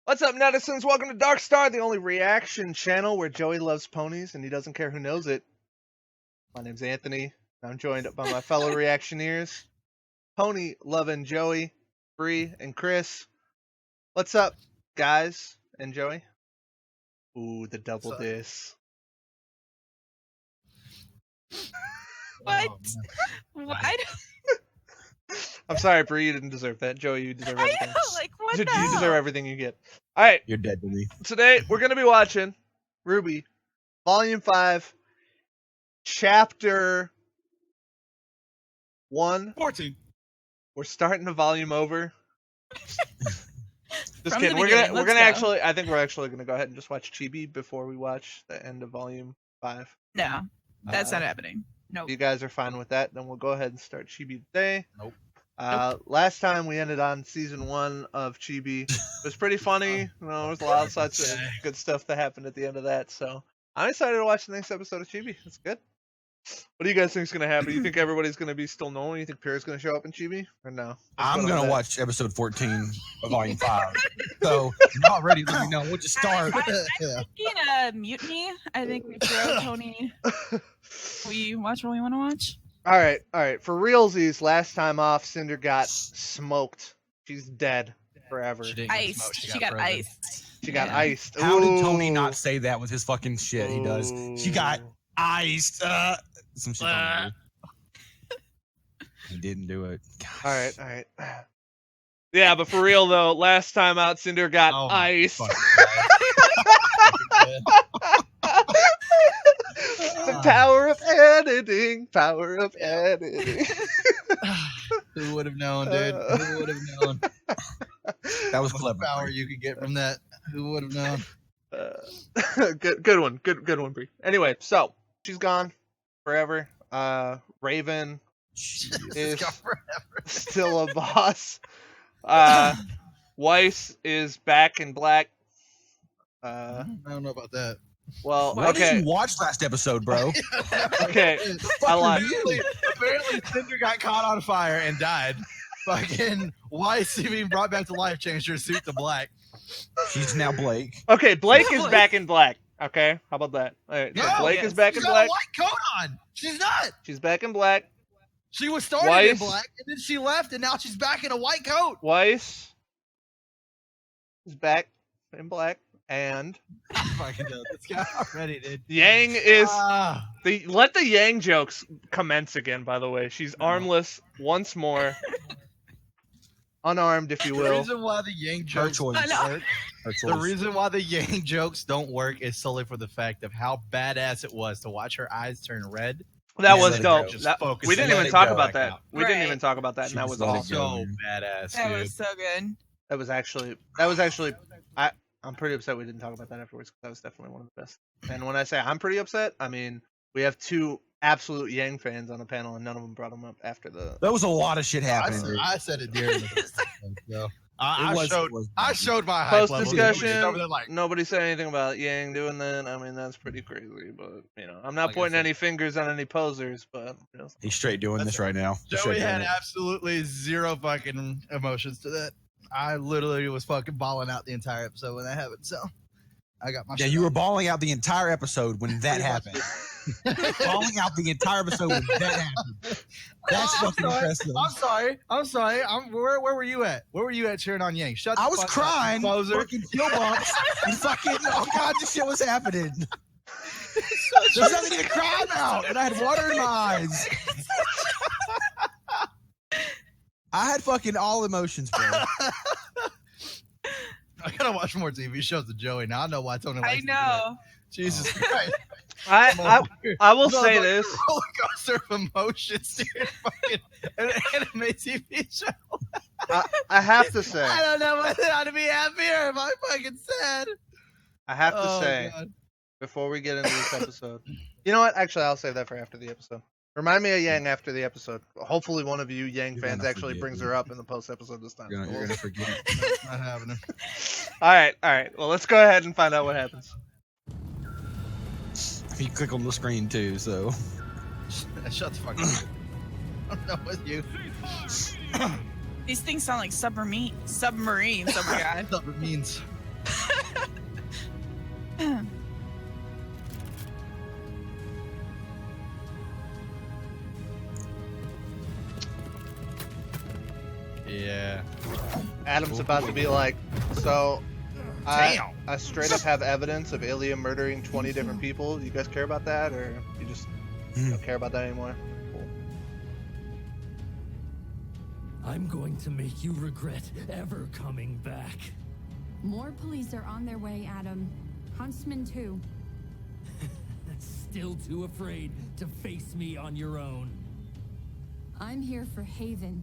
What's up, netizens? Welcome to DarkStar, the only reaction channel where Joey loves ponies and he doesn't care who knows it. My name's Anthony, and I'm joined by my fellow reactioneers, Pony loving Joey, Bree, and Chris. What's up, guys and Joey? Ooh, the double diss. What? Oh, What? I'm sorry, Bree, you didn't deserve that. Joey, you deserve everything. I know, like, what You the hell? deserve everything you get. All right, You're dead to me. today we're going to be watching RWBY, Volume 5, Chapter 1. 14. We're starting the volume over. Just From kidding. the We're beginning, gonna let's go. actually. I think we're actually gonna go ahead and just watch Chibi before we watch the end of Volume 5. No, that's not happening. No. If you guys are fine with that, then we'll go ahead and start Chibi today. Nope. Last time we ended on season 1 of Chibi. It was pretty funny. You know, there was a lot of such good stuff that happened at the end of that. So I'm excited to watch the next episode of Chibi. It's good. What do you guys think is gonna happen? You think everybody's gonna be still normal? You think Pierre's gonna show up in Chibi, or no? I'm gonna watch episode 14 of Volume 5. So not ready. Let me know. We'll just start. I'm thinking mutiny. I think we throw Tony. We watch what we want to watch. All right. For realsies, last time off, Cinder got smoked. She's dead forever. She didn't get smoked, Iced. She got frozen. iced. She got Yeah. iced. How did Tony Ooh. not say that with his fucking shit he does? She got iced. Some shit. He didn't do it. Gosh. All right. Yeah, but for real though, last time out, Cinder got Oh my iced. fucking The power of editing. Power of editing. Who would have known, dude? Who would have known? That was What clever. power you could get from that? Who would have known? Good one. Good one, Bree. Anyway, so she's gone forever. Raven is Gone forever. still a boss. Weiss is back in black. I don't know about that. Well, Why didn't okay. you watch last episode, bro? Okay. I lied. Apparently, Cinder got caught on fire and died. Fucking Weiss being brought back to life changed her suit to black. She's now Blake. Okay, Blake is back in black. Okay, how about that? All right, so No, Blake yes. is back She's in got black. a white coat on. She's not. She's back in black. She was started Weiss? in black, and then she left, and now she's back in a white coat. Weiss is back in black, and Fucking know this guy already, dude. Yang is Ah. let the Yang jokes commence again. By the way, she's armless once more, unarmed, if you The will. reason why the Yang Her jokes choice. I know. work, Her the choice. reason why the Yang jokes don't work is solely for the fact of how badass it was to watch her eyes turn red. That Yeah, was let it dope. go. Just That- focus we and didn't let even it talk go about back that. out. We didn't Right. even talk about that, She and that was was let it awesome. go. So badass, That dude. was so good. That was actually. I'm pretty upset we didn't talk about that afterwards, because that was definitely one of the best. And when I say I'm pretty upset, I mean we have 2 absolute Yang fans on the panel, and none of them brought them up after the. There was a lot of shit happening. I said it during the so I It showed was- I showed my hype Post level. discussion. Nobody's over there like, Nobody said anything about Yang doing that. I mean, that's pretty crazy, but you know, I'm not Like I pointing said- any fingers on any posers, but you know. He's straight doing this right now. He's Joey straight doing had it. absolutely zero fucking emotions to that. I literally was fucking bawling out the entire episode when that happened. So I got my Yeah, shit you on. were bawling out the entire episode when that happened. Bawling out the entire episode when that happened. That's I'm fucking sorry. impressive. I'm sorry. Where were you at? Where were you at cheering on Yang? Shut. I the was fuck crying, Up, poser. fucking chill bumps, and fucking, oh god, this shit was happening. There's nothing to cry about, and I had water in my eyes. I had fucking all emotions, bro. I gotta watch more TV shows with Joey now. I know why Tony. I likes to do that. know. Jesus Christ. I will No, say but this. roller coaster of emotions, dude. Fucking an anime TV show. I have to say. I don't know whether I ought to be happy or if I fucking sad. I have to Oh, say God. before we get into this episode. You know what? Actually, I'll save that for after the episode. Remind me of Yang after the episode. Hopefully, one of you Yang You're fans gonna actually forget, brings dude. her up in the post episode this time. You're gonna forget. Not happening. All right. Well, let's go ahead and find out what happens. You click on the screen too, so. Shut the fuck up. I'm done with you. These things sound like submarines. Oh my god. That's what it means. Yeah. Adam's about to be like, so Damn. I straight up have evidence of Ilya murdering 20 different people. You guys care about that, or you just don't care about that anymore? Cool. I'm going to make you regret ever coming back. More police are on their way, Adam. Huntsman too. Still too afraid to face me on your own. I'm here for Haven,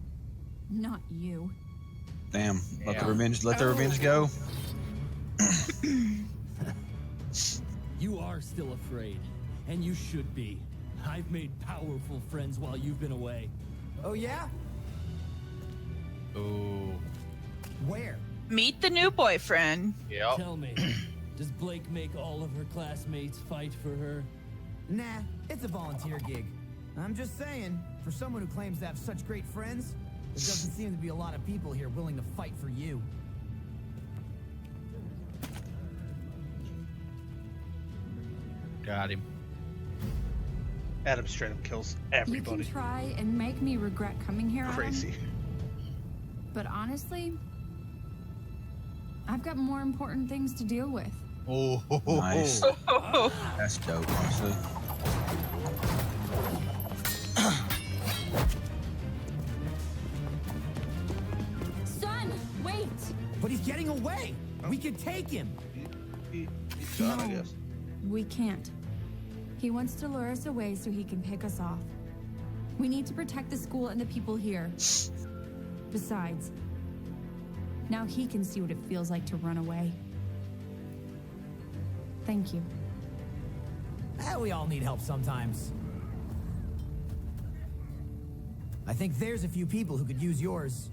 not you. Damn. Let the revenge go. You are still afraid, and you should be. I've made powerful friends while you've been away. Oh yeah? Ooh. Where? Meet the new boyfriend. Yep. Tell me, does Blake make all of her classmates fight for her? Nah, it's a volunteer gig. I'm just saying, for someone who claims to have such great friends, there doesn't seem to be a lot of people here willing to fight for you. Got him. Adam straight up kills You everybody. can try and make me regret coming here, Adam, Crazy. but honestly, I've got more important things to deal with. Oh. Nice. That's dope, honestly. Son, wait! But he's getting away! We can take him! He's done, I No. guess. We can't. He wants to lure us away so he can pick us off. We need to protect the school and the people here. Besides, now he can see what it feels like to run away. Thank you. We all need help sometimes. I think there's a few people who could use yours.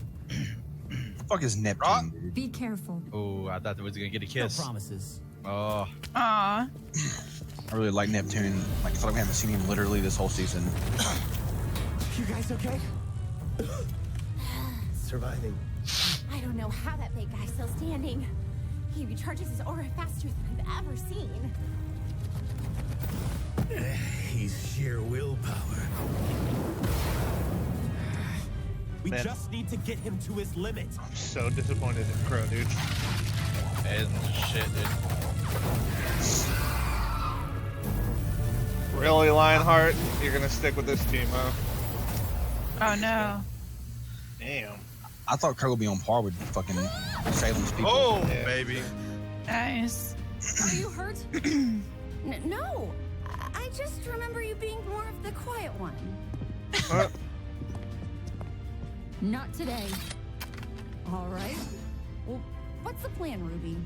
Fuck is Neptune, dude? Be careful. Oh, I thought that was gonna get a kiss. No promises. Oh. Aw. I really like Neptune. Like, I feel like we haven't seen him literally this whole season. You guys okay? Surviving. I don't know how that big guy's still standing. He recharges his aura faster than I've ever seen. He's sheer willpower. We Man. just need to get him to his limit. I'm so disappointed in Crow, dude. And shit, dude. Really, Lionheart? You're gonna stick with this team, huh? Oh no. Damn. I thought Crow would be on par with fucking Salem's people. Oh, Yeah. baby. Nice. Are you hurt? No, I just remember you being more of the quiet one. Not today. All right. Well, what's the plan, Ruby?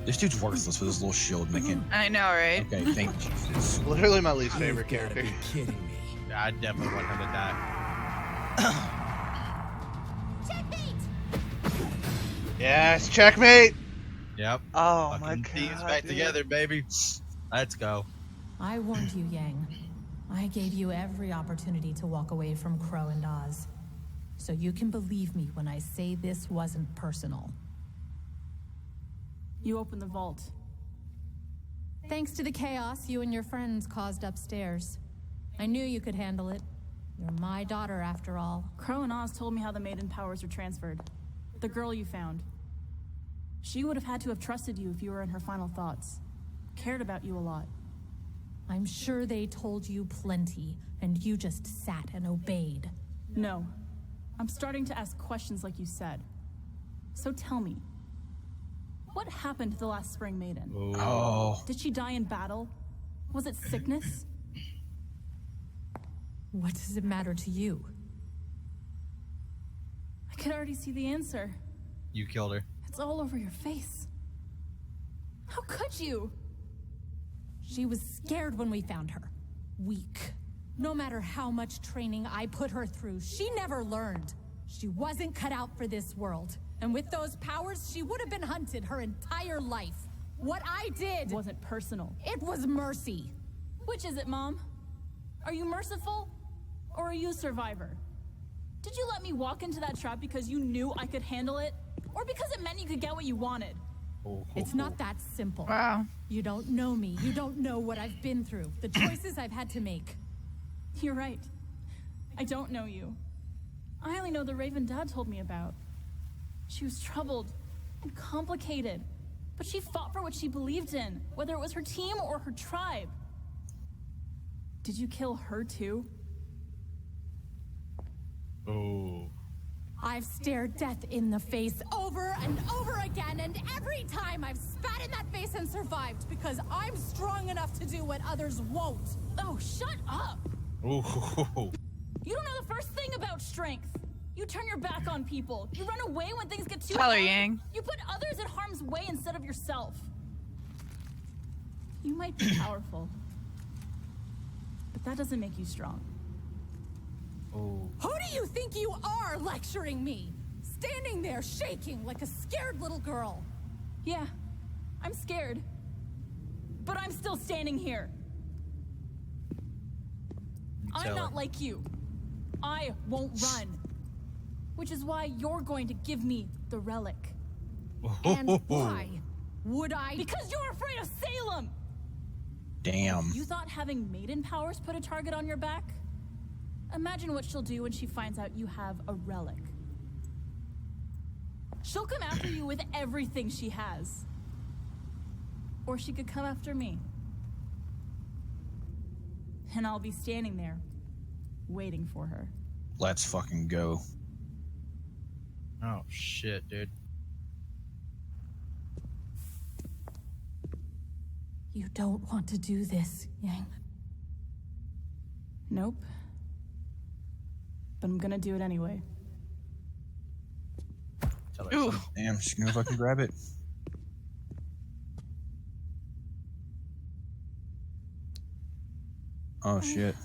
This dude's worthless with his little shield making. I know, right? Okay, thank Jesus. Literally my least favorite You've gotta character. be kidding me. I definitely want him to die. Checkmate! Yes, checkmate! Yep. Oh my Fucking god. team's back dude. together, baby. Let's go. I warned you, Yang. I gave you every opportunity to walk away from Crow and Oz. So you can believe me when I say this wasn't personal. You opened the vault. Thanks to the chaos you and your friends caused upstairs. I knew you could handle it. You're my daughter, after all. Crow and Oz told me how the Maiden powers were transferred. The girl you found. She would have had to have trusted you if you were in her final thoughts. Cared about you a lot. I'm sure they told you plenty, and you just sat and obeyed. No. I'm starting to ask questions like you said. So tell me, what happened to the last Spring Maiden? Oh. Did she die in battle? Was it sickness? What does it matter to you? I could already see the answer. You killed her. It's all over your face. How could you? She was scared when we found her. Weak. No matter how much training I put her through, she never learned. She wasn't cut out for this world. And with those powers, she would have been hunted her entire life. What I did Wasn't personal. it was mercy. Which is it, Mom? Are you merciful? Or are you a survivor? Did you let me walk into that trap because you knew I could handle it? Or because it meant you could get what you wanted? It's not that simple. Wow. You don't know me. You don't know what I've been through. The choices I've had to make. You're right. I don't know you. I only know the Raven Dad told me about. She was troubled and complicated, but she fought for what she believed in, whether it was her team or her tribe. Did you kill her too? Oh. I've stared death in the face over and over again, and every time I've spat in that face and survived because I'm strong enough to do what others won't. Oh, shut up! Ooh. You don't know the first thing about strength. You turn your back on people. You run away when things get too Tyler hard. Yang. You put others in harm's way instead of yourself. You might be powerful, but that doesn't make you strong. Oh. Who do you think you are lecturing me? Standing there shaking like a scared little girl. Yeah, I'm scared, but I'm still standing here. I'm not like you. I won't run. Which is why you're going to give me the relic. And why would I? Because you're afraid of Salem! Damn. You thought having maiden powers put a target on your back? Imagine what she'll do when she finds out you have a relic. She'll come after you with everything she has. Or she could come after me. And I'll be standing there, waiting for her. Let's fucking go. Oh shit, dude. You don't want to do this, Yang. Nope. But I'm gonna do it anyway. Ooh. Damn, she's gonna fucking grab it. Oh shit.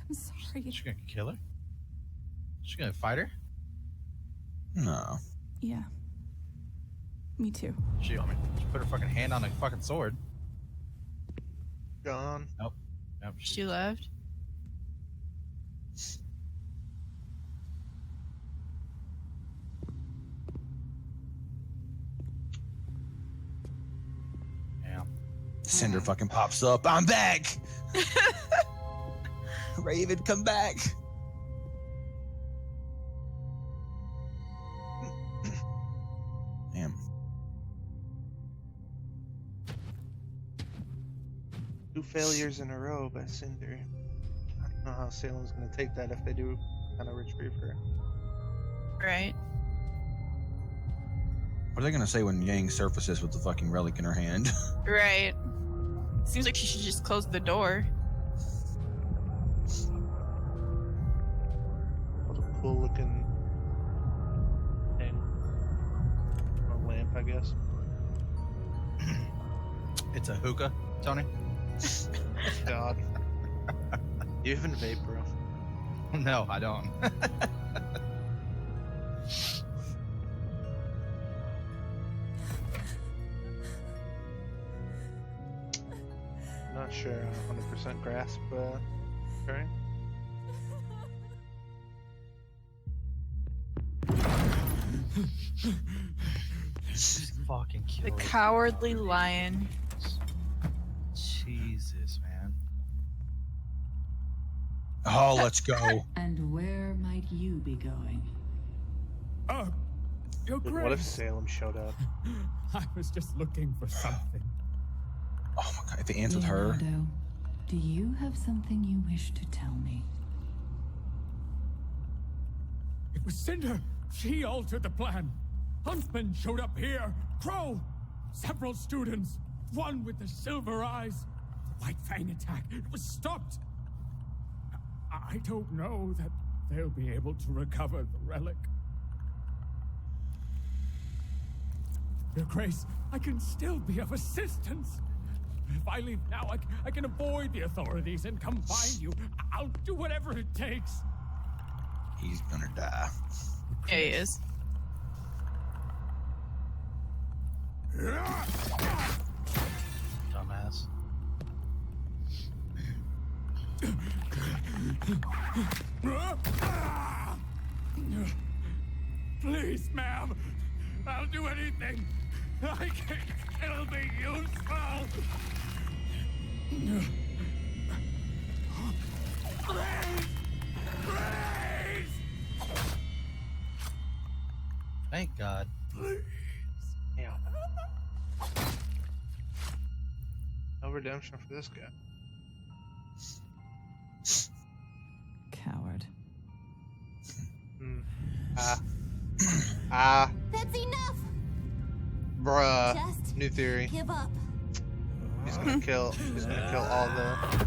I'm sorry. She's gonna kill her? She's gonna fight her? No. Yeah. Me too. She put her fucking hand on a fucking sword. Gone. Nope. Nope. She left. Yeah. Cinder fucking pops up. I'm back! Raven, come back! Damn. Two failures in a row by Cinder. I don't know how Salem's gonna take that if they do kind of retrieve her. Right. What are they gonna say when Yang surfaces with the fucking relic in her hand? Right. Seems like she should just close the door. What a cool looking thing. Or lamp, I guess. It's a hookah, Tony? God. You even vape, bro. No, I don't. Not sure I 100% grasp, okay. Fucking kill The her. cowardly lion. Jesus, man. Oh, let's go. And where might you be going? Your Dude, Grace. what if Salem showed up? I was just looking for something. Oh my god, if it ends with her. Leonardo, do you have something you wish to tell me? It was Cinder. She altered the plan. Huntsman showed up here. Crow. Several students. One with the silver eyes. The White Fang attack. It was stopped. I don't know that they'll be able to recover the relic. Your Grace, I can still be of assistance. If I leave now, I can avoid the authorities and come find you. I'll do whatever it takes. He's gonna die. Yeah, he is. Dumbass. Please, ma'am. I'll do anything. I can still be useful. Thank God. Yeah. No redemption for this guy. Coward. That's enough. Bruh. Just New theory. give up. He's gonna kill all the.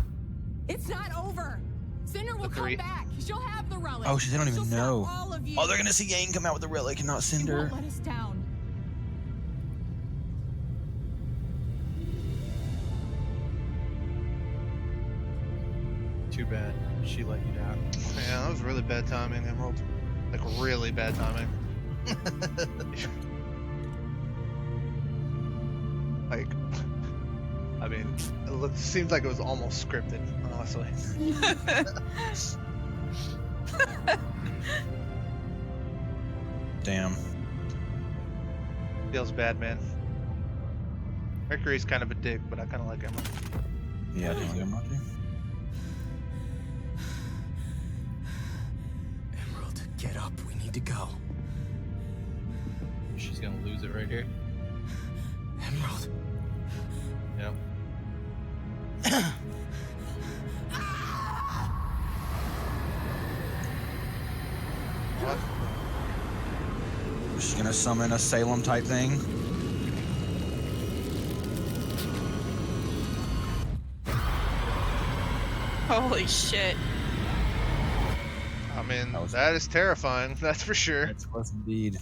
It's not over. Cinder will come back. She'll have the relic. Oh shit, they don't even She'll know. save all of you. Oh, they're gonna see Yang come out with the relic and not She Cinder. won't let us down. Too bad she let you down. Yeah, that was really bad timing, Emerald. Like really bad timing. Like, I mean, it seems like it was almost scripted, honestly. Damn. Feels bad, man. Mercury's kind of a dick, but I kind of like Emerald. Yeah, I don't like him much. Emerald, get up. We need to go. She's gonna lose it right here. Emerald. Yep. What? She's gonna summon a Salem type thing. Holy shit. I mean, that is terrifying, that's for sure. That's was indeed.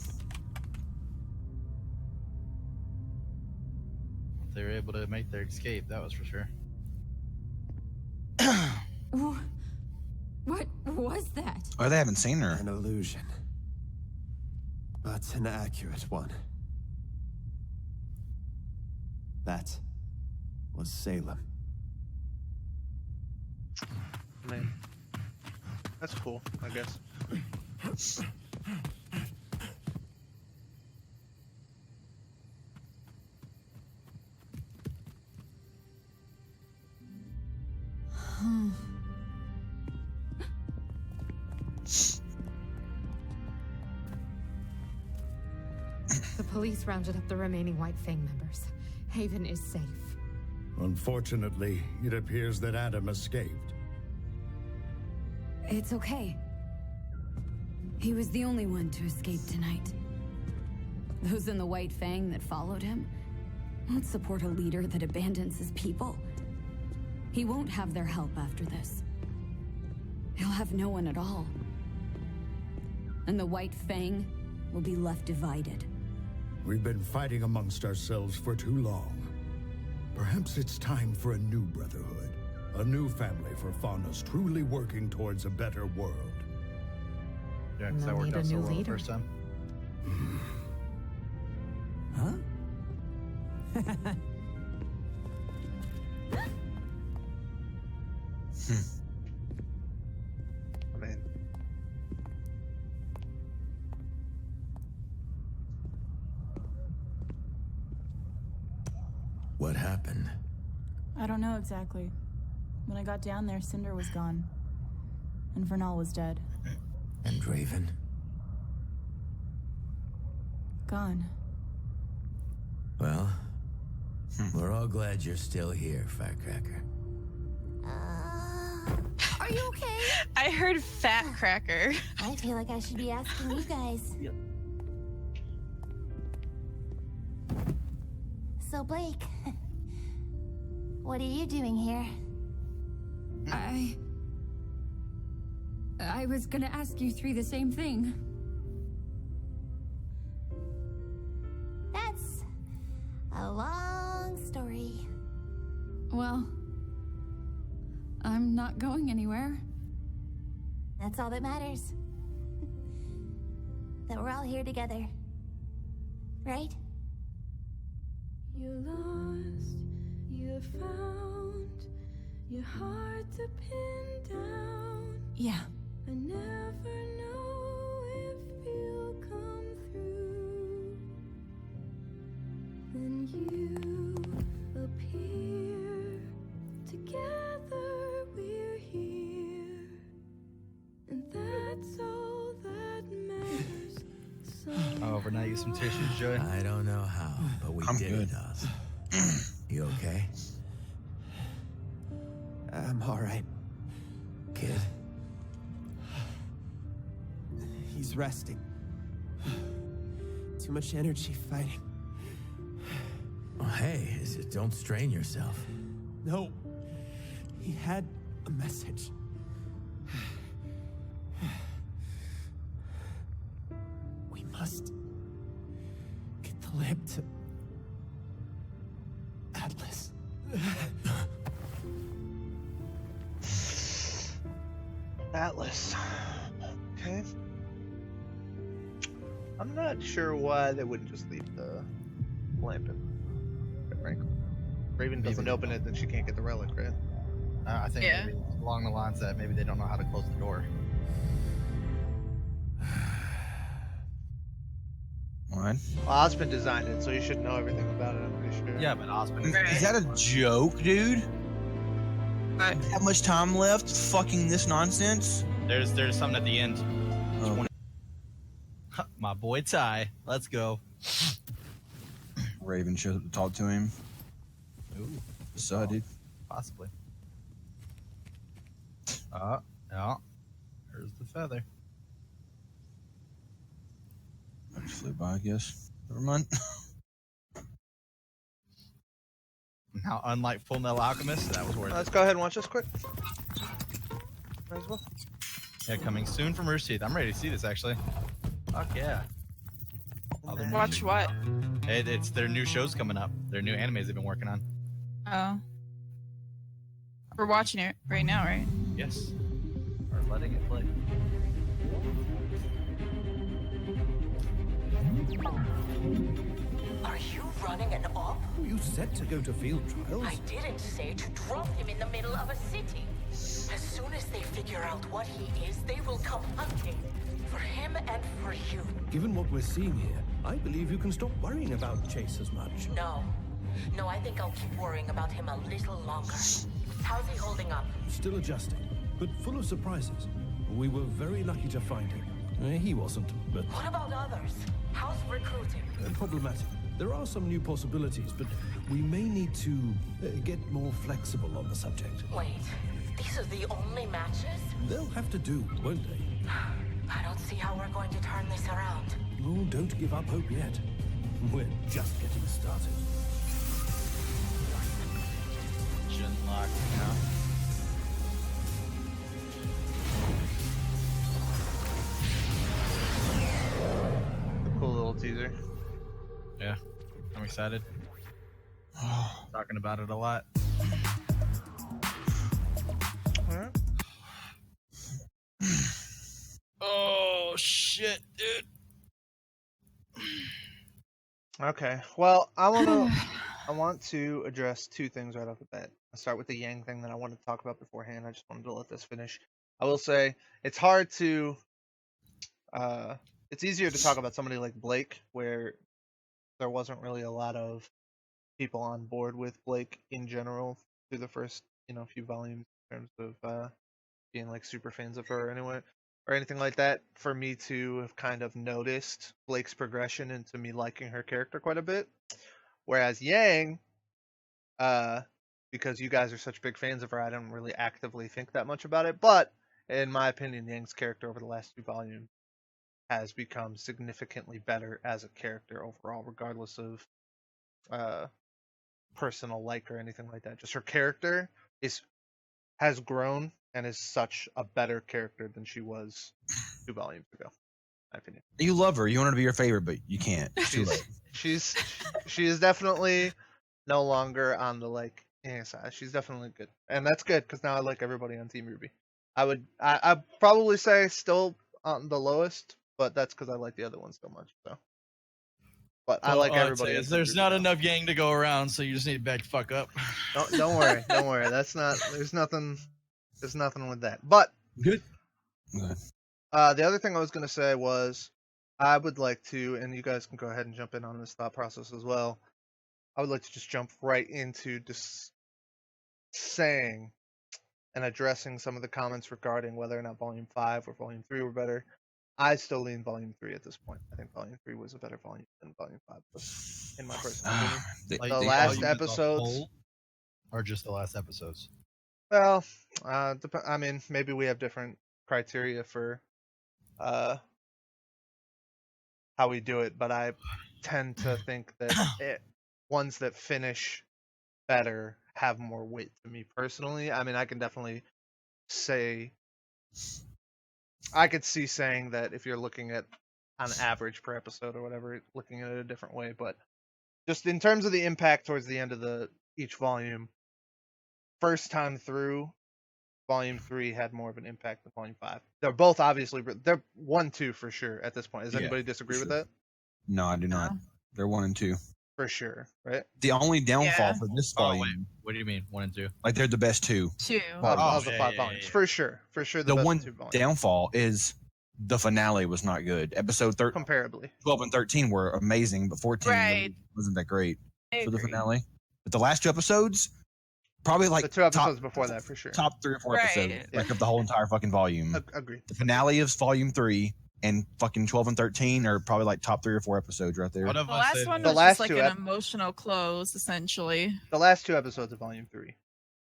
They were able to make their escape, that was for sure. What was that? Oh, they haven't seen her. An illusion. But an accurate one. That was Salem. I mean, that's cool, I guess. The police rounded up the remaining White Fang members. Haven is safe. Unfortunately, it appears that Adam escaped. It's okay. He was the only one to escape tonight. Those in the White Fang that followed him won't support a leader that abandons his people. He won't have their help after this. He'll have no one at all. And the White Fang will be left divided. We've been fighting amongst ourselves for too long. Perhaps it's time for a new brotherhood. A new family for Faunus, truly working towards a better world. Yeah, because that worked out so well the first time. Huh? I mean, What happened? I don't know exactly. When I got down there, Cinder was gone. And Vernal was dead. And Raven? Gone. Well, we're all glad you're still here, Firecracker. Are you okay? I heard fat cracker. I feel like I should be asking you guys. So, Blake, what are you doing here? I was gonna ask you three the same thing. That's a long story. Well, I'm not going anywhere. That's all that matters. That we're all here together. Right? You're lost, you're found, you're hard to pin down. Yeah. I never know if you'll come through. Then you appear to Popping out you some tissues, Joey. I don't know how, but we did it, Oz. You okay? I'm all right. Kid? He's resting. Too much energy fighting. Oh, hey, don't strain yourself. No. He had a message. We must get the lab to Atlas. Atlas. Okay. I'm not sure why they wouldn't just leave the lamp in. Frankly, Raven doesn't open it, then she can't get the relic, right? I think maybe along the lines that maybe they don't know how to close the door. What? Well, Osmond designed it, so you should know everything about it, I'm pretty sure. Yeah, but Osmond. Is that a joke, dude? How much time left? Fucking this nonsense? There's something at the end. Oh. My boy Ty. Let's go. Raven shows up to talk to him. Ooh. What's up, dude? Possibly. Yeah. There's the feather. I just flew by, I guess. Never mind. Now, unlike Full Metal Alchemist, that was worth it. Let's go ahead and watch this quick. Might as well. Yeah, coming soon from Rooster Teeth. I'm ready to see this, actually. Fuck yeah. Watch what? It's their new shows coming up. Their new animes they've been working on. Oh. We're watching it right now, right? Yes. Or letting it play. Are you running an op? You said to go to field trials. I didn't say to drop him in the middle of a city. As soon as they figure out what he is, they will come hunting. For him and for you. Given what we're seeing here, I believe you can stop worrying about Chase as much. No. No, I think I'll keep worrying about him a little longer. How's he holding up? Still adjusting, but full of surprises. We were very lucky to find him. He wasn't, but... What about others? How's recruiting? Problematic. There are some new possibilities, but we may need to get more flexible on the subject. Wait, these are the only matches? They'll have to do, won't they? I don't see how we're going to turn this around. Oh, don't give up hope yet. We're just getting started. Gen lock now. Cool little teaser. Yeah, I'm excited. Talking about it a lot. Alright. Oh shit, dude. Okay. Well, I want to address two things right off the bat. I'll start with the Yang thing that I wanted to talk about beforehand. I just wanted to let this finish. I will say it's hard to it's easier to talk about somebody like Blake, where there wasn't really a lot of people on board with Blake in general through the first, few volumes in terms of being like super fans of her anyway, or anything like that. For me to have kind of noticed Blake's progression into me liking her character quite a bit, whereas Yang, because you guys are such big fans of her, I don't really actively think that much about it. But in my opinion, Yang's character over the last two volumes has become significantly better as a character overall, regardless of personal like or anything like that. Just her character has grown and is such a better character than she was 2 volumes ago, in my opinion. You love her. You want her to be your favorite, but you can't. It's too late. She is definitely no longer on the side. She's definitely good, and that's good because now I like everybody on Team RWBY. I'd probably say still on the lowest, but that's because I like the other ones so much. So, but I like everybody. There's not enough Yang to go around, so you just need to back the fuck up. Don't worry, don't worry. That's not. There's nothing with that. But good. The other thing I was gonna say was, I would like to, and you guys can go ahead and jump in on this thought process as well. I would like to just jump right into just saying and addressing some of the comments regarding whether or not Volume 5 or Volume 3 were better. I still lean Volume 3 at this point. I think Volume 3 was a better volume than Volume 5 was, in my personal opinion. The last episodes, or just the last episodes. Well, I mean, maybe we have different criteria for how we do it, but I tend to think that ones that finish better have more weight to me personally. I mean, I can definitely say, I could see saying that if you're looking at on average per episode or whatever, looking at it a different way, but just in terms of the impact towards the end of each volume, first time through, Volume 3 had more of an impact than Volume 5. They're both obviously, they're 1, 2 for sure at this point. Does anybody disagree with that? No, I do not. They're 1 and 2. For sure, right? The only downfall for this volume. Wait, what do you mean 1 and 2? Like they're the best 2. 2 of the 5 volumes, for sure. For sure, the best one 2 volumes. downfall is the finale was not good. Episode 13, comparably, 12 and 13 were amazing, but 14 wasn't that great for the finale. But the last 2 episodes, probably like the 2 episodes before that, for sure. Top 3 or 4 episodes, like of the whole entire fucking volume. Agree. The finale of Volume 3 and fucking 12 and 13 are probably like top 3 or 4 episodes right there. The last one was just like an emotional close, essentially. The last 2 episodes of Volume 3,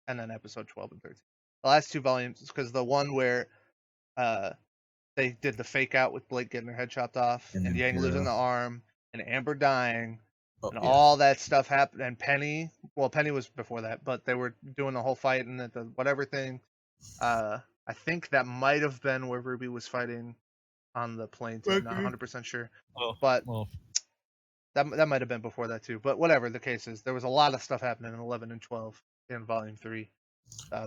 and then episode 12 and 13. The last 2 volumes, because the one where they did the fake out with Blake getting her head chopped off, and Yang losing the arm, and Amber dying, and all that stuff happened, and Penny was before that, but they were doing the whole fight and the whatever thing. I think that might have been where Ruby was fighting on the plane. I'm not 100% sure, but that might have been before that too. But whatever the case is, there was a lot of stuff happening in 11 and 12 in Volume 3,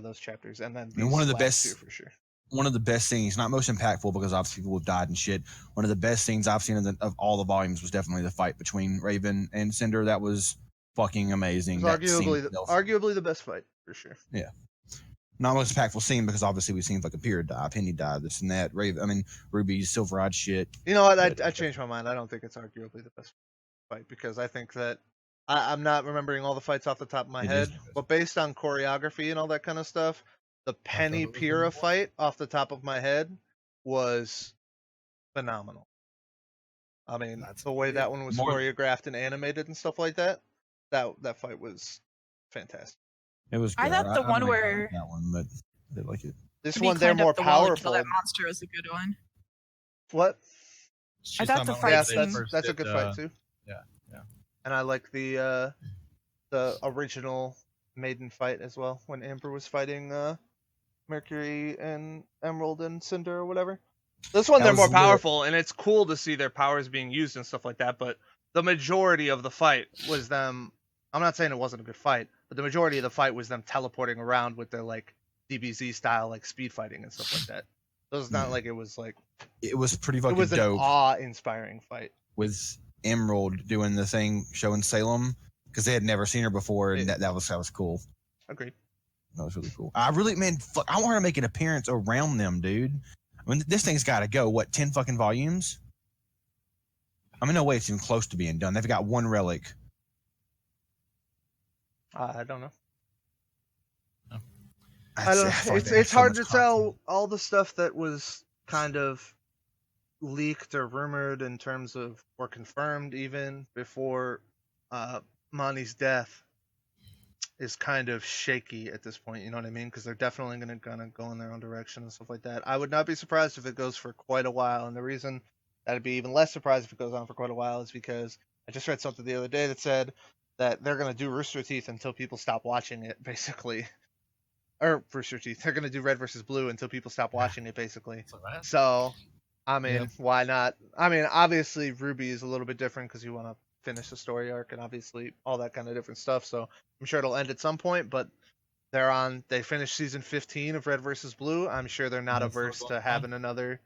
those chapters, and then one of the best 2 for sure. One of the best scenes, not most impactful because obviously people have died and shit. One of the best scenes I've seen of all the volumes was definitely the fight between Raven and Cinder. That was fucking amazing. Arguably the best fight for sure. Yeah. Not most impactful scene because obviously we've seen fucking Pyra die, Penny die, this and that. Ruby's silver-eyed shit. You know what? I changed my mind. I don't think it's arguably the best fight because I think that I'm not remembering all the fights off the top of my head, but based on choreography and all that kind of stuff, the Penny Pyra fight off the top of my head was phenomenal. I mean, the way that one was choreographed and animated and stuff like that, that fight was fantastic. It was good. I thought the one where that one, but I did like it. This one, they're more powerful. That monster was a good one. What? I thought the fight scene. That's a good fight too. Yeah. And I like the original Maiden fight as well when Amber was fighting Mercury and Emerald and Cinder or whatever. This one, they're more powerful, and it's cool to see their powers being used and stuff like that, but the majority of the fight was them. I'm not saying it wasn't a good fight, but the majority of the fight was them teleporting around with their like DBZ style like speed fighting and stuff like that. So it's not like it was like it was pretty fucking dope. It was an awe-inspiring fight with Emerald doing the thing showing Salem because they had never seen her before, and that was cool. Agreed. That was really cool. I want her to make an appearance around them, dude. I mean, this thing's got to go. What, 10 fucking volumes? I mean, no way it's even close to being done. They've got 1 relic. I don't know. No. I don't know. It's hard to tell all the stuff that was kind of leaked or rumored in terms of, or confirmed even before Mani's death is kind of shaky at this point, you know what I mean? Because they're definitely going to go in their own direction and stuff like that. I would not be surprised if it goes for quite a while, and the reason that I'd be even less surprised if it goes on for quite a while is because I just read something the other day that said that they're going to do Rooster Teeth until people stop watching it, basically. Or Rooster Teeth. They're going to do Red versus Blue until people stop watching it, basically. So, I mean, why not? I mean, obviously, RWBY is a little bit different because you want to finish the story arc and obviously all that kind of different stuff. So I'm sure it'll end at some point, but they finished season 15 of Red versus Blue. I'm sure they're not averse to having another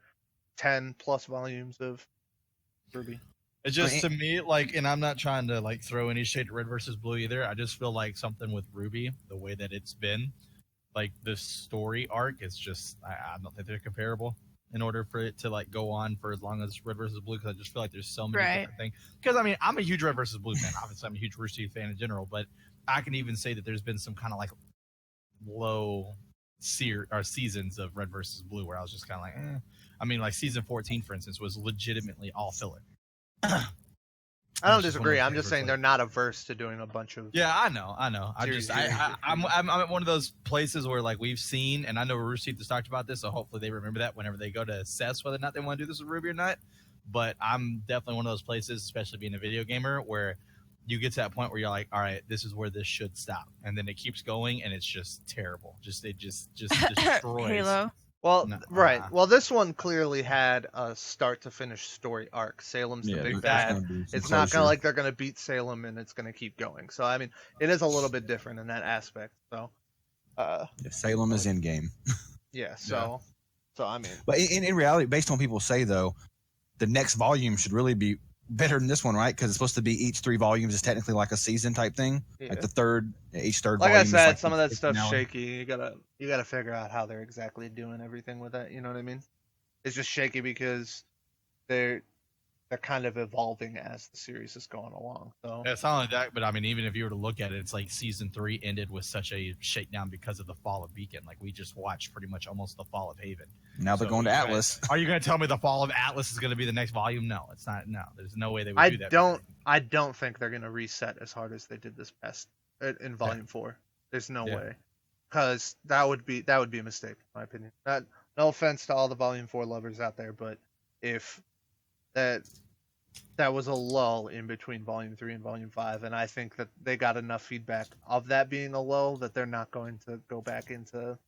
10 plus volumes of RWBY. It's just to me, like, and I'm not trying to like throw any shade at Red versus Blue either. I just feel like something with RWBY, the way that it's been, like the story arc is just, I don't think they're comparable in order for it to like go on for as long as Red versus Blue, because I just feel like there's so many different things. Because I mean, I'm a huge Red versus Blue fan. Obviously, I'm a huge Rooster Teeth fan in general, but I can even say that there's been some kind of like low seasons of Red versus Blue, where I was just kind of like, eh. I mean, like season 14, for instance, was legitimately all filler. I don't disagree. I'm just saying they're not averse to doing a bunch of. Yeah, I know. I'm at one of those places where like we've seen, and I know Rooster Teeth has talked about this, so hopefully they remember that whenever they go to assess whether or not they want to do this with Ruby or not. But I'm definitely one of those places, especially being a video gamer, where you get to that point where you're like, all right, this is where this should stop, and then it keeps going, and it's just terrible. It just destroys. Halo. Well, right. Well, this one clearly had a start to finish story arc. Salem's the big bad. It's not kind of like they're going to beat Salem and it's going to keep going. So, I mean, it is a little bit different in that aspect. So, Salem is in game. Yeah. So I mean, but in reality, based on what people say though, the next volume should really be better than this one, right? Because it's supposed to be each 3 volumes is technically like a season type thing. Yeah. Like each third. Like volume I said, is like some of that stuff's shaky. You gotta figure out how they're exactly doing everything with that. You know what I mean? It's just shaky because they're kind of evolving as the series is going along. So it's not only that, but I mean, even if you were to look at it, it's like season 3 ended with such a shakedown because of the fall of Beacon. Like we just watched pretty much almost the fall of Haven. Now they're going to Atlas. Are you going to tell me the fall of Atlas is going to be the next volume? No, it's not. No, there's no way they would do that. I don't think they're going to reset as hard as they did this past in volume 4. There's no way, because that would be a mistake, in my opinion. No offense to all the volume 4 lovers out there, but if that was a lull in between volume 3 and volume 5, and I think that they got enough feedback of that being a lull that they're not going to go back into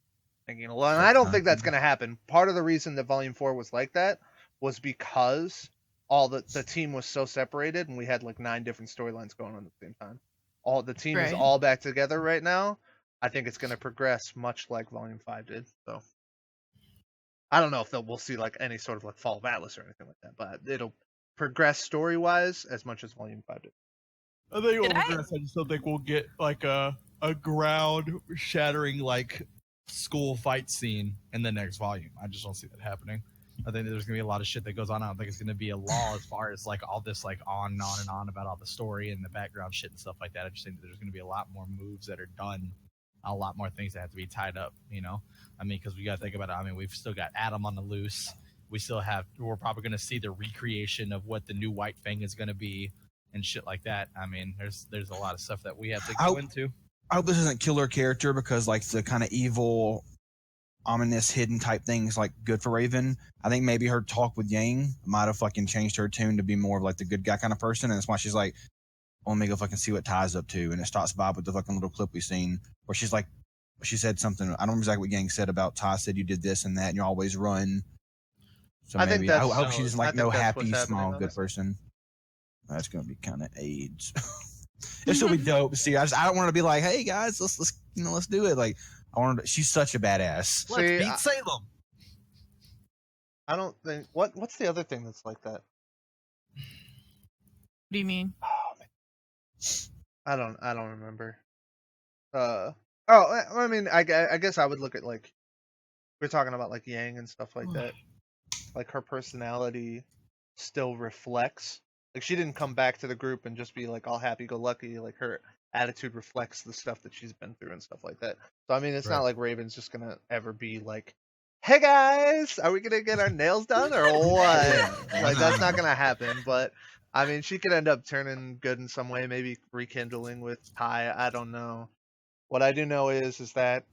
thinking a lull. And I don't think that's going to happen. Part of the reason that volume 4 was like that was because all the team was so separated, and we had like 9 different storylines going on at the same time. All the team is all back together right now. I think it's going to progress much like volume 5 did. So I don't know if we'll see like any sort of like fall of Atlas or anything like that, but it'll progress story wise as much as volume 5 did. I think it'll progress. I just don't think we'll get like a ground shattering like school fight scene in the next volume. I just don't see that happening. I think there's gonna be a lot of shit that goes on. I don't think it's gonna be a law as far as like all this like on and on and on about all the story and the background shit and stuff like that. I just think that there's gonna be a lot more moves that are done, a lot more things that have to be tied up. You know, I mean, because we gotta think about it. I mean, we've still got Adam on the loose. We're probably gonna see the recreation of what the new White Fang is gonna be and shit like that. I mean, there's a lot of stuff that we have to go into. I hope this isn't killer character because like the kind of evil, ominous, hidden type things like good for Raven. I think maybe her talk with Yang might have fucking changed her tune to be more of like the good guy kind of person, and that's why she's like, "Let me go fucking see what Ty's up to," and it starts vibe with the fucking little clip we've seen where she's like, she said something. I don't remember exactly what Yang said about Ty. Said you did this and that, and you always run. So I maybe I hope she's like no happy, small, good person. That's gonna be kind of AIDS. This will be dope to see. I don't want to be like, hey guys, let's do it. Like I want to. She's such a badass. Let's beat Salem. I don't think what's the other thing that's like that? What do you mean? I don't remember. I mean, I guess I would look at like we're talking about like Yang and stuff like that. Like her personality still reflects. Like she didn't come back to the group and just be like all happy-go-lucky. Like her attitude reflects the stuff that she's been through and stuff like that. So I mean, it's not like Raven's just gonna ever be like, "Hey guys, are we gonna get our nails done or what?" Like that's not gonna happen. But I mean, she could end up turning good in some way, maybe rekindling with Ty. I don't know. What I do know is that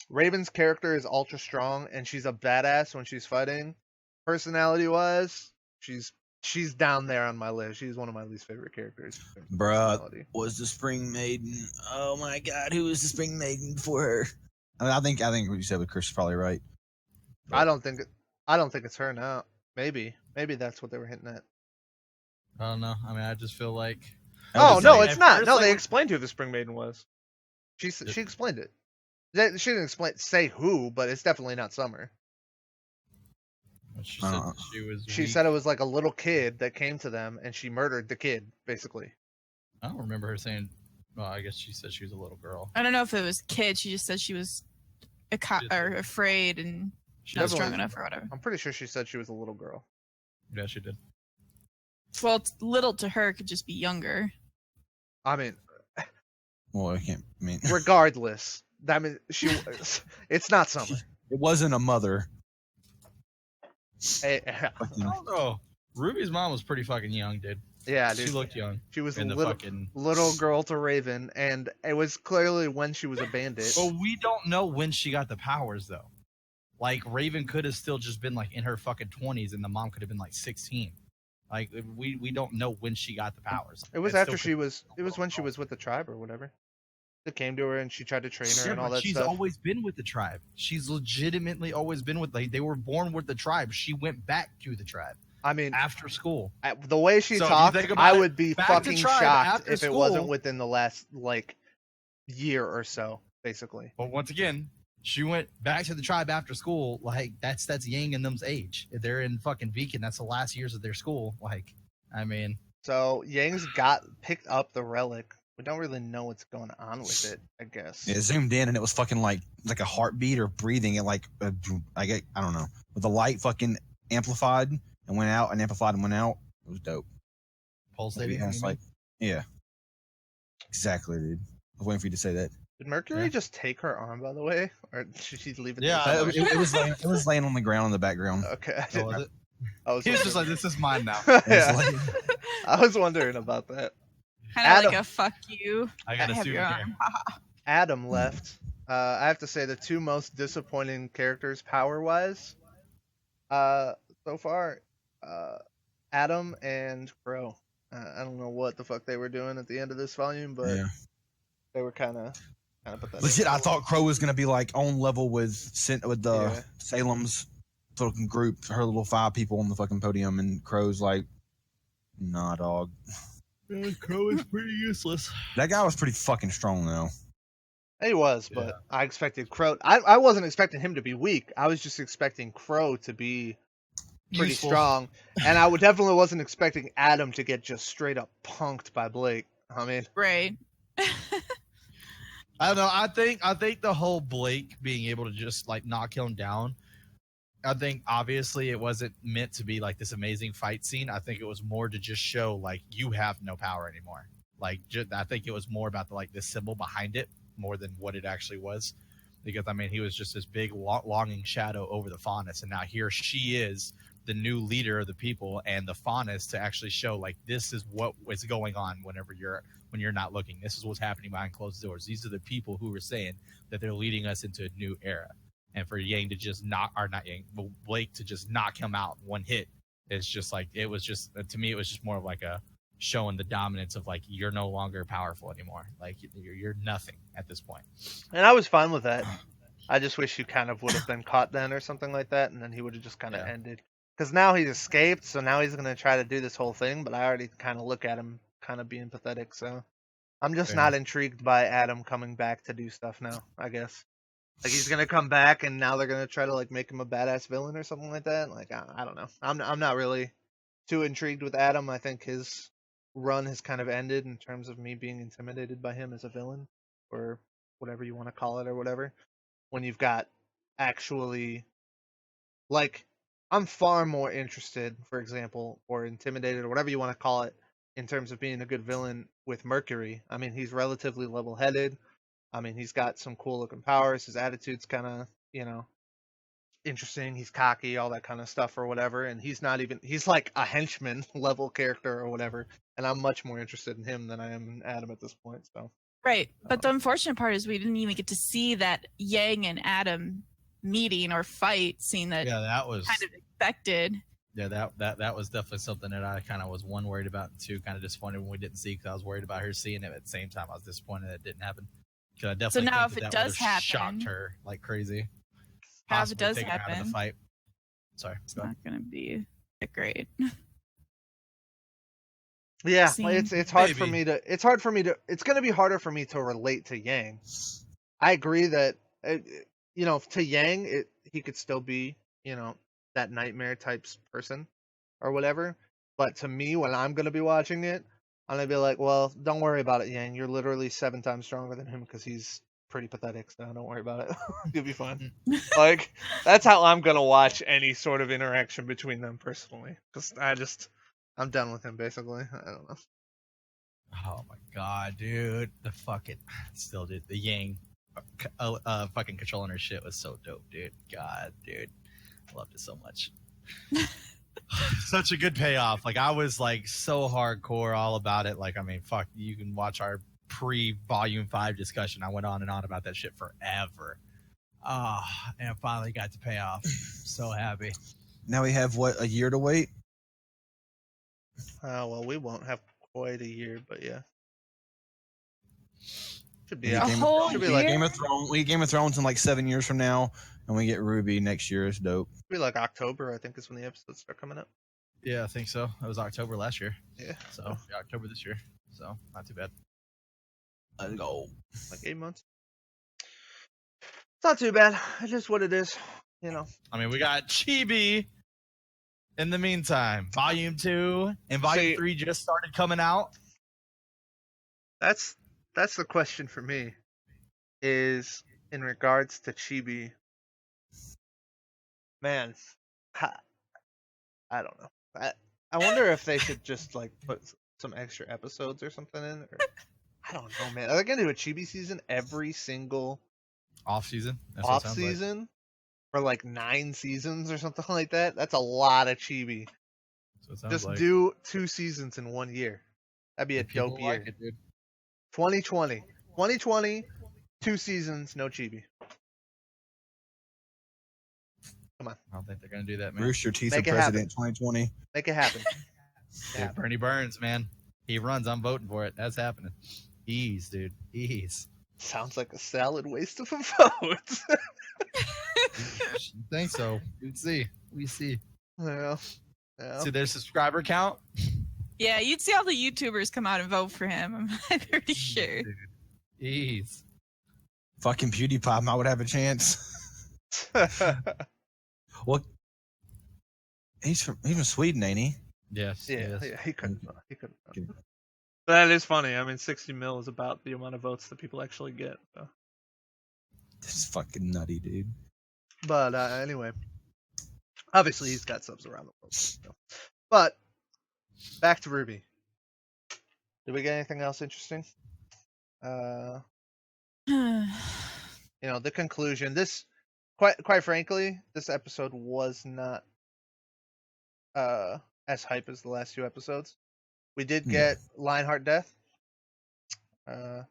Raven's character is ultra strong and she's a badass when she's fighting. Personality-wise, she's down there on my list. She's one of my least favorite characters. Bruh, was the Spring Maiden? Oh my God, who was the Spring Maiden for her? I mean, I think what you said with Chris is probably right. But I don't think it's her now. Maybe that's what they were hinting at. I don't know. I mean, I just feel like. Oh no, it's not. No, they explained who the Spring Maiden was. She explained it. She didn't say who, but it's definitely not Summer. She said it was like a little kid that came to them and she murdered the kid, basically. I don't remember her saying. Well, I guess she said she was a little girl. I don't know if it was kid. She just said she was afraid and not strong enough or whatever. I'm pretty sure she said she was a little girl. Yeah, she did. Well, it's little to her could just be younger. I mean, well, I can't. I mean, regardless, That means it's not Summer. It wasn't a mother. Hey, I don't know. Ruby's mom was pretty fucking young, dude. Yeah, dude. She looked young. She was a in the little, fucking... little girl to Raven, and it was clearly when she was a bandit. Well, we don't know when she got the powers, though. Like, Raven could have still just been, like, in her fucking 20s, and the mom could have been, like, 16. Like, we don't know when she got the powers. It was after she was... It was when she was with the tribe or whatever. It came to her, and she tried to train her and all that she's stuff. She's always been with the tribe. She's legitimately always been with... Like, they were born with the tribe. She went back to the tribe. I mean... After school. The way she talked, I would be fucking shocked if it wasn't within the last, like, year or so, basically. But once again... She went back to the tribe after school. Like, that's Yang and them's age. If they're in fucking Beacon, that's the last years of their school. Like, I mean. So, Yang's picked up the relic. We don't really know what's going on with it, I guess. It zoomed in and it was fucking like a heartbeat or breathing. It like, I don't know. But the light fucking amplified and went out and amplified and went out. It was dope. Pulsating? Yeah. Exactly, dude. I was waiting for you to say that. Did Mercury just take her arm, by the way, or should she leave it? Yeah, it was laying on the ground in the background. Okay. He was just like, "This is mine now." Yeah. I was wondering about that. Kind of like a fuck you. I gotta have your arm. Adam left. I have to say the two most disappointing characters, power-wise, so far, Adam and Crow. I don't know what the fuck they were doing at the end of this volume, but they were kind of pathetic. Legit, I thought Crow was gonna be like on level with Salem's fucking group, her little 5 people on the fucking podium, and Crow's like, nah, dog. Yeah, Crow is pretty useless. That guy was pretty fucking strong though. He was, but I expected Crow. I wasn't expecting him to be weak. I was just expecting Crow to be pretty strong, and I definitely wasn't expecting Adam to get just straight up punked by Blake. I mean, right. I don't know. I think the whole Blake being able to just like knock him down. I think obviously it wasn't meant to be like this amazing fight scene. I think it was more to just show like you have no power anymore. Like I think it was more about the symbol behind it more than what it actually was. Because I mean he was just this big longing shadow over the Faunus, and now here she is, the new leader of the people, and the Faunus to actually show like this is what is going on when you're not looking. This is what's happening behind closed doors. These are the people who were saying that they're leading us into a new era. And for Yang to just Blake to just knock him out one hit is just like, it was just, to me, it was just more of like a showing the dominance of like, you're no longer powerful anymore. Like you're nothing at this point. And I was fine with that. I just wish you kind of would have been caught then or something like that. And then he would have just kind of ended. Because now he's escaped. So now he's going to try to do this whole thing. But I already kind of look at him kind of being pathetic. So I'm just not intrigued by Adam coming back to do stuff now, I guess. Like he's gonna come back, and now they're gonna try to like make him a badass villain or something like that. Like I don't know. I'm not really too intrigued with Adam. I think his run has kind of ended in terms of me being intimidated by him as a villain, or whatever you want to call it, or whatever. When you've got actually, like, I'm far more interested, for example, or intimidated, or whatever you want to call it, in terms of being a good villain with Mercury. I mean, he's relatively level-headed. I mean, he's got some cool looking powers. His attitude's kind of, interesting. He's cocky, all that kind of stuff or whatever. And he's like a henchman level character or whatever. And I'm much more interested in him than I am in Adam at this point. So. Right. But the unfortunate part is we didn't even get to see that Yang and Adam meeting or fight scene that was kind of expected. Yeah, that was definitely something that I kind of was worried about, and 2 kind of disappointed when we didn't see, because I was worried about her seeing it. At the same time, I was disappointed that it didn't happen. I definitely so now, think if it does happen, shocked her like crazy. Now, if it does happen, the fight. Sorry, it's not going to be great. Yeah, it's hard for me to. It's going to be harder for me to relate to Yang. I agree that to Yang, he could still be that nightmare type person or whatever. But to me, when I'm going to be watching it, I'm going to be like, well, don't worry about it, Yang. You're literally 7 times stronger than him because he's pretty pathetic, so don't worry about it. You'll be fine. Like, that's how I'm going to watch any sort of interaction between them personally. Because I'm done with him, basically. I don't know. Oh my god, dude. The Yang. fucking controlling her shit was so dope, dude. God, dude, I loved it so much. Such a good payoff. Like, I was like so hardcore all about it. Like, I mean, fuck, you can watch our pre-Volume 5 discussion. I went on and on about that shit forever. And finally got to pay off. So happy. Now we have, what, a year to wait? Well, we won't have quite a year, but yeah. Should We be get out. Should be like Game of Thrones. We get Game of Thrones in like 7 years from now, and we get RWBY next year. It's dope. Should be like October, I think, is when the episodes start coming up. Yeah, I think so. It was October last year. Yeah. So yeah, October this year. So not too bad. Let's go. Like 8 months. It's not too bad. It's just what it is, you know. I mean, we got Chibi in the meantime. Volume 2 and Volume 3 just started coming out. That's the question for me, is in regards to Chibi. Man, I don't know. I wonder if they should just like put some extra episodes or something in. Or, I don't know, man. Are they gonna do a Chibi season every single off season? Off season for like 9 seasons or something like that? That's a lot of Chibi. So just like... do 2 seasons in 1 year. That'd be a dope year. Like it, dude. 2020, 2 seasons, no Chibi. Come on. I don't think they're gonna do that, man. Rooster Teeth and President 2020. Make it happen. Dude, Bernie Burns, man. He runs. I'm voting for it. That's happening. Ease, dude. Ease. Sounds like a salad waste of a vote. Think so. We'd see. We see. Yeah. See their subscriber count. Yeah, you'd see all the YouTubers come out and vote for him. I'm pretty sure. Ease. Fucking PewDiePie might would have a chance. Well, he's from Sweden, ain't he? Yes. Yeah, he couldn't. That is funny. I mean, 60 mil is about the amount of votes that people actually get. So. This is fucking nutty, dude. But anyway, obviously he's got subs around the world. So. But back to RWBY. Did we get anything else interesting? You know, the conclusion. This, quite frankly, this episode was not as hype as the last 2 episodes. We did get Lionheart death. So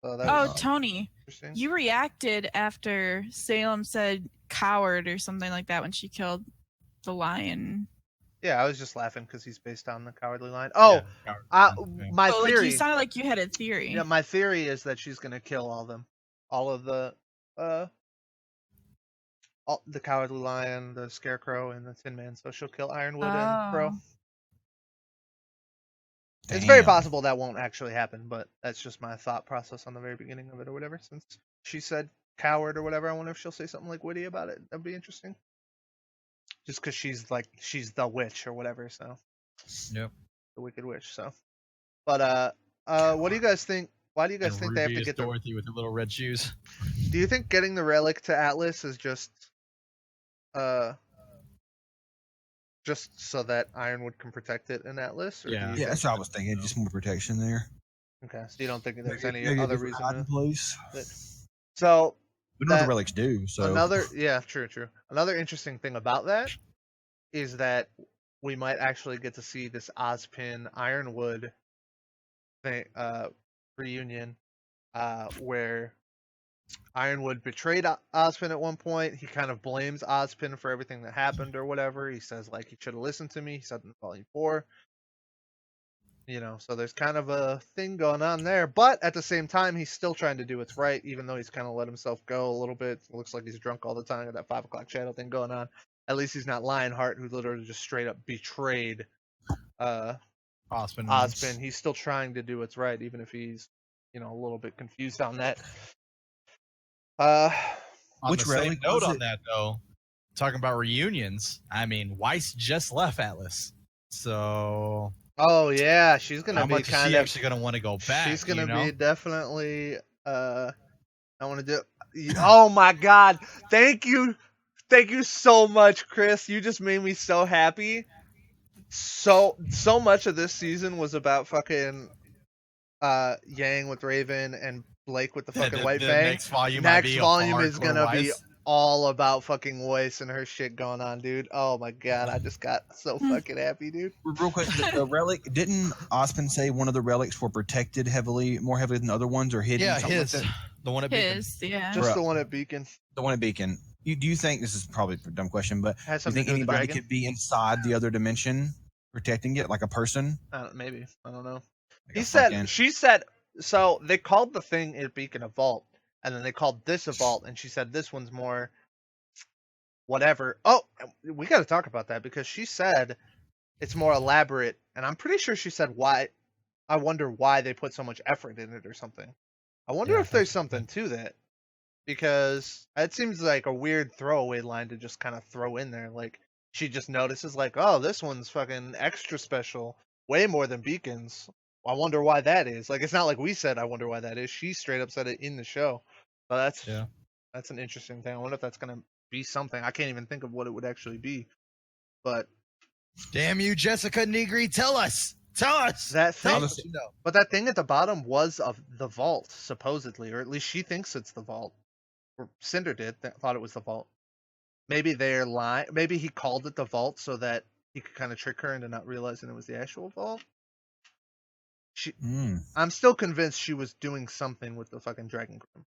that was Tony, you reacted after Salem said coward or something like that when she killed the lion. Yeah, I was just laughing because he's based on the Cowardly Lion. Oh, my theory. Like, you sounded like you had a theory. Yeah, my theory is that she's gonna kill all of the Cowardly Lion, the Scarecrow, and the Tin Man. So she'll kill Ironwood and Crow. Damn. It's very possible that won't actually happen, but that's just my thought process on the very beginning of it or whatever. Since she said coward or whatever, I wonder if she'll say something like witty about it. That'd be interesting. Just because she's the witch or whatever, so. Yep. The Wicked Witch, so. But what do you guys think? Why do you guys think they have to get Dorothy with the little red shoes? Do you think getting the relic to Atlas is just so that Ironwood can protect it in Atlas? Or yeah, that's what I was thinking. Just more protection there. Okay, so you don't think there's any maybe other reason? Place. So. We know what the relics do. So True. Another interesting thing about that is that we might actually get to see this Ozpin Ironwood thing, reunion, where Ironwood betrayed Ozpin at one point. He kind of blames Ozpin for everything that happened or whatever. He says like he should have listened to me. He said in Volume 4. You know, so there's kind of a thing going on there, but at the same time, he's still trying to do what's right, even though he's kind of let himself go a little bit. It looks like he's drunk all the time with that 5 o'clock shadow thing going on. At least he's not Lionheart, who literally just straight up betrayed Ozpin. He's still trying to do what's right, even if he's, you know, a little bit confused on that. Which relic note on that though? Talking about reunions, I mean, Weiss just left Atlas, so. Oh yeah, she's gonna be kind of actually gonna want to go back. She's gonna be definitely. I want to do. Oh my god! Thank you so much, Chris. You just made me so happy. So much of this season was about fucking Yang with Raven and Blake with the fucking the White Fang. next volume might be is gonna be hardcore-wise. all about fucking Weiss and her shit going on, dude. Oh my god, I just got so fucking happy, dude. Real quick, the relic, didn't Osmond say one of the relics were protected more heavily than other ones, or hidden? Yeah, something like his. that? The one at Beacon. His, yeah. Just the one at Beacon. The one at Beacon. Do you think, this is probably a dumb question, but do you something think to do with the anybody dragon? could be inside the other dimension protecting it, like a person? Maybe, I don't know. Like She said. So they called the thing at Beacon a vault, and then they called this a vault, and she said this one's more whatever. Oh, we got to talk about that because she said it's more elaborate, and I'm pretty sure she said why. I wonder why they put so much effort in it or something. I wonder if there's something to that, because it seems like a weird throwaway line to just kind of throw in there. Like she just notices, like, oh, this one's fucking extra special, way more than Beacon's. I wonder why that is. Like, it's not like we said, I wonder why that is. She straight up said it in the show. So that's an interesting thing. I wonder if that's going to be something. I can't even think of what it would actually be. But damn you, Jessica Negri, tell us. Tell us. That thing, Tell us. but that thing at the bottom was of the vault, supposedly, or at least she thinks it's the vault. Or Cinder thought it was the vault. Maybe they're lying. Maybe he called it the vault so that he could kind of trick her into not realizing it was the actual vault. I'm still convinced she was doing something with the fucking Dragon Grim.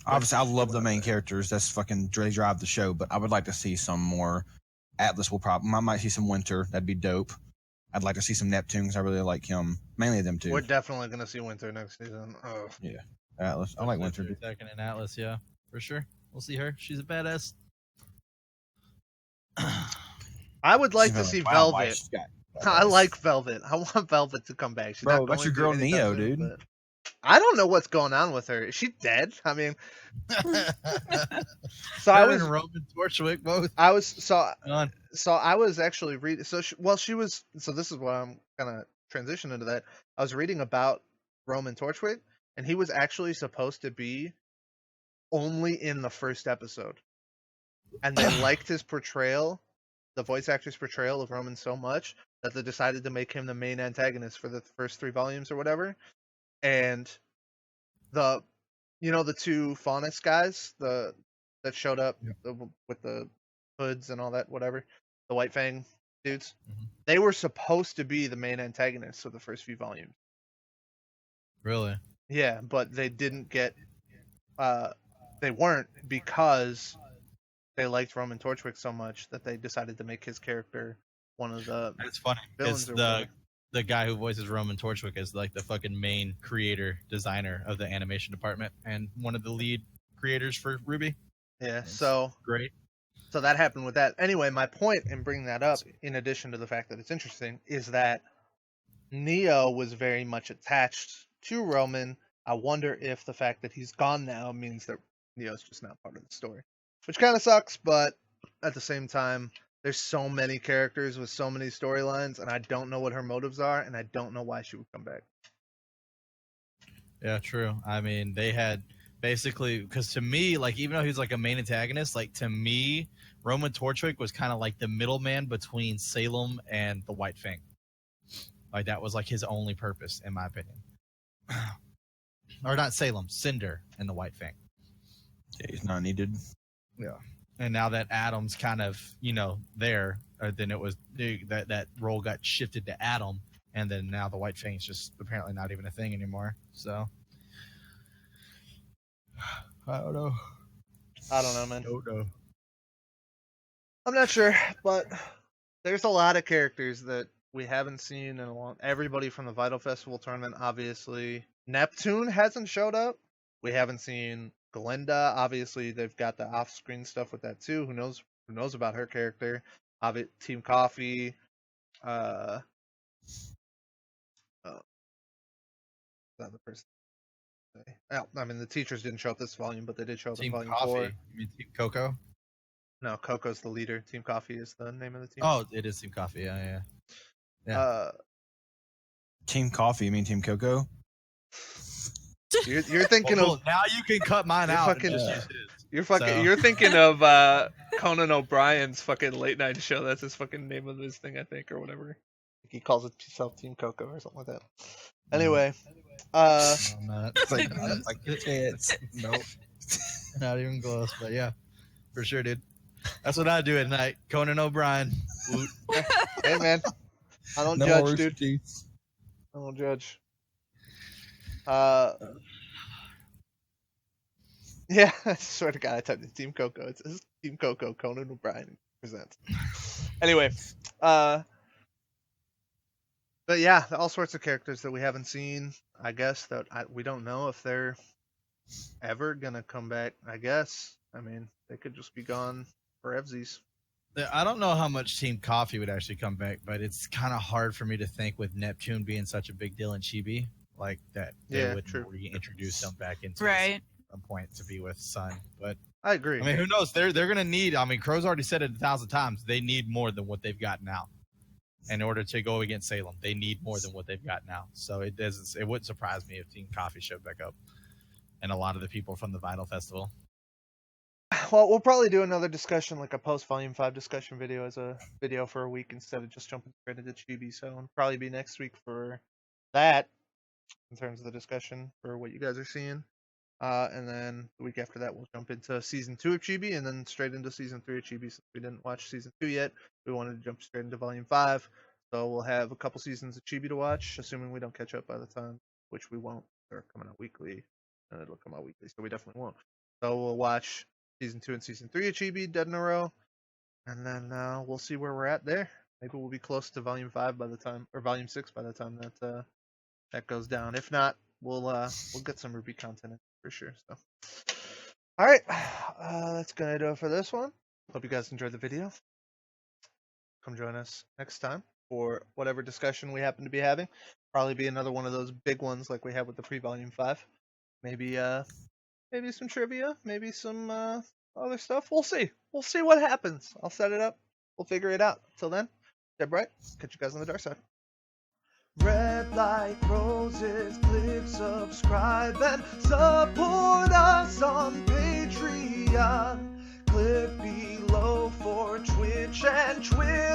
Obviously, I love the main characters. That's fucking they drive the show. But I would like to see some more. Atlas will probably. I might see some Winter. That'd be dope. I'd like to see some Neptune because I really like him. Mainly them two. We're definitely gonna see Winter next season. Oh. Yeah, Atlas. I like Winter. Second in Atlas, yeah, for sure. We'll see her. She's a badass. I would like to see Velvet. I like Velvet. I want Velvet to come back. She's Bro, not that's your going girl to anytime Neo, soon, dude. but I don't know what's going on with her. Is she dead? I mean, so I was Roman Torchwick both. I was so I was actually reading. So she was. So this is what I'm gonna transition into that. I was reading about Roman Torchwick, and he was actually supposed to be only in the first episode, and they liked his portrayal, the voice actor's portrayal of Roman so much that they decided to make him the main antagonist for the first 3 volumes or whatever. And the two Faunus guys, that showed up with the hoods and all that, whatever, the White Fang dudes, they were supposed to be the main antagonists of the first few volumes. Really? Yeah, but they didn't get. They weren't, because they liked Roman Torchwick so much that they decided to make his character one of the. It's funny villains because the guy who voices Roman Torchwick is like the fucking main creator designer of the animation department and one of the lead creators for RWBY. Yeah, so great. So that happened with that. Anyway, my point in bringing that up, in addition to the fact that it's interesting, is that Neo was very much attached to Roman. I wonder if the fact that he's gone now means that Neo's just not part of the story, which kind of sucks, but at the same time, there's so many characters with so many storylines, and I don't know what her motives are, and I don't know why she would come back. Yeah, true. I mean, they had basically, because to me, like, even though he was like a main antagonist, like, to me, Roman Torchwick was kind of like the middleman between Salem and the White Fang. Like, that was like his only purpose, in my opinion. Or not Salem, Cinder and the White Fang. Yeah, he's not needed. Yeah. And now that Adam's kind of, there, then it was that role got shifted to Adam, and then now the White Fang's just apparently not even a thing anymore. So I don't know. I don't know, man. Don't know. I'm not sure, but there's a lot of characters that we haven't seen in a long. Everybody from the Vital Festival tournament, obviously. Neptune hasn't showed up. We haven't seen Glinda. Obviously, they've got the off-screen stuff with that too. Who knows about her character? Team Coffee. That the person. I mean, the teachers didn't show up this volume, but they did show up in volume 4. You mean Team Coco? No, Coco's the leader. Team Coffee is the name of the team. Oh, it is Team Coffee. Yeah. Team Coffee. You mean Team Coco? You're thinking of now you can cut mine out. You're thinking of Conan O'Brien's fucking late night show. That's his fucking name of his thing, I think, or whatever. He calls himself Team Coco or something like that. Anyway, I'm not. It's like it's nope. Not even close, but yeah, for sure, dude. That's what I do at night. Conan O'Brien. Woot. Hey, man. I don't No judge, more dude. Rooster Teeth. I don't judge. Yeah, I swear to God, I typed in Team Coco. It says Team Coco, Conan O'Brien presents. Anyway, but yeah, all sorts of characters that we haven't seen. I guess that we don't know if they're ever gonna come back. I guess. I mean, they could just be gone for evsies. I don't know how much Team Coffee would actually come back, but it's kind of hard for me to think with Neptune being such a big deal in Chibi, like that they would reintroduce them back into some point to be with Sun. But I agree. I mean, who knows? They're gonna need. I mean, Crow's already said it 1,000 times. They need more than what they've got now in order to go against Salem. They need more than what they've got now. So it wouldn't surprise me if Team Coffee showed back up, and a lot of the people from the Vinyl Festival. Well, we'll probably do another discussion, like a post Volume 5 discussion video as a video for a week instead of just jumping straight into Chibi. So it'll probably be next week for that in terms of the discussion for what you guys are seeing. And then the week after that, we'll jump into Season 2 of Chibi and then straight into Season 3 of Chibi. Since we didn't watch Season 2 yet, we wanted to jump straight into Volume 5. So we'll have a couple seasons of Chibi to watch, assuming we don't catch up by the time, which we won't. They're coming out weekly, and it'll come out weekly, so we definitely won't. So we'll watch Season 2 and Season 3 of Chibi dead in a row, and then we'll see where we're at there. Maybe we'll be close to Volume 5 by the time, or Volume 6 by the time that that goes down. If not, we'll get some RWBY content in for sure. So, all right, that's gonna do it for this one. Hope you guys enjoyed the video. Come join us next time for whatever discussion we happen to be having. Probably be another one of those big ones like we had with the pre-Volume 5. Maybe maybe some trivia, maybe some other stuff. We'll see. We'll see what happens. I'll set it up. We'll figure it out. Till then, stay bright. Catch you guys on the dark side. Red light roses, click subscribe and support us on Patreon. Click below for Twitch and Twitter.